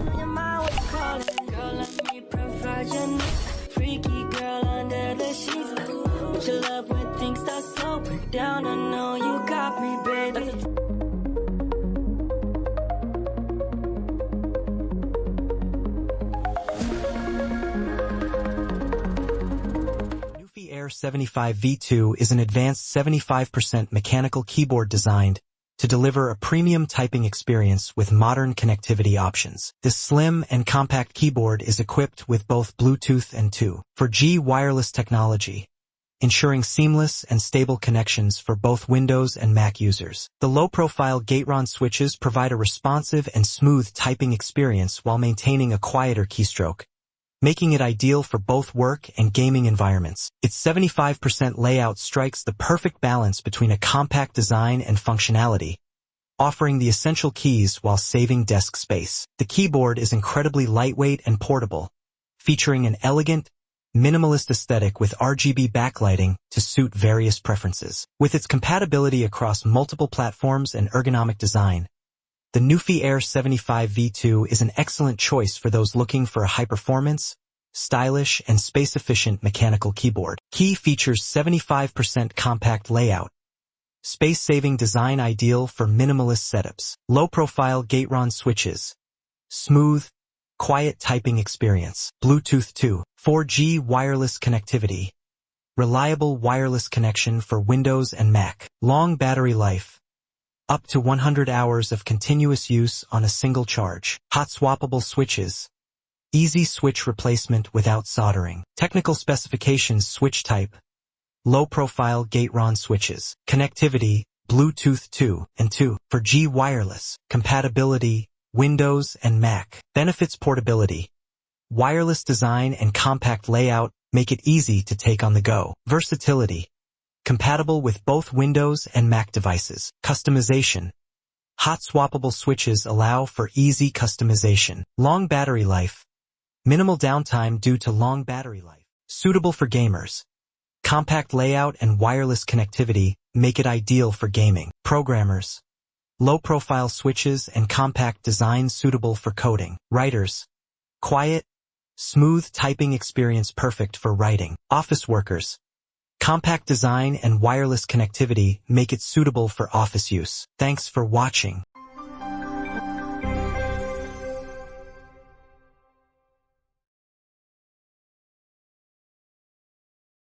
know your mind was calling. Girl, let me provide your needs. Freaky girl under the sheets. But your love when things start slowing down. I know you got me, baby. Nuphy Air75 V2 is an advanced 75% mechanical keyboard designed to deliver a premium typing experience with modern connectivity options. This slim and compact keyboard is equipped with both Bluetooth and 2.4G wireless technology, ensuring seamless and stable connections for both Windows and Mac users. The low-profile Gateron switches provide a responsive and smooth typing experience while maintaining a quieter keystroke, making it ideal for both work and gaming environments. Its 75% layout strikes the perfect balance between a compact design and functionality, offering the essential keys while saving desk space. The keyboard is incredibly lightweight and portable, featuring an elegant, minimalist aesthetic with RGB backlighting to suit various preferences. With its compatibility across multiple platforms and ergonomic design, the Nuphy Air75 V2 is an excellent choice for those looking for a high-performance, stylish, and space-efficient mechanical keyboard. Key features 75% compact layout, space-saving design ideal for minimalist setups, low-profile Gateron switches, smooth, quiet typing experience, Bluetooth 2.4G wireless connectivity, reliable wireless connection for Windows and Mac, long battery life, up to 100 hours of continuous use on a single charge, hot swappable switches, easy switch replacement without soldering. Technical specifications: switch type, low-profile Gateron switches, connectivity, Bluetooth 2 and 2.4G wireless, compatibility, Windows and Mac. Benefits: portability, wireless design and compact layout make it easy to take on the go. Versatility, compatible with both Windows and Mac devices. Customization, hot swappable switches allow for easy customization. Long battery life, minimal downtime due to long battery life. Suitable for gamers, compact layout and wireless connectivity make it ideal for gaming. Programmers, low-profile switches and compact design suitable for coding. Writers, quiet, smooth typing experience perfect for writing. Office workers, compact design and wireless connectivity make it suitable for office use. Thanks for watching.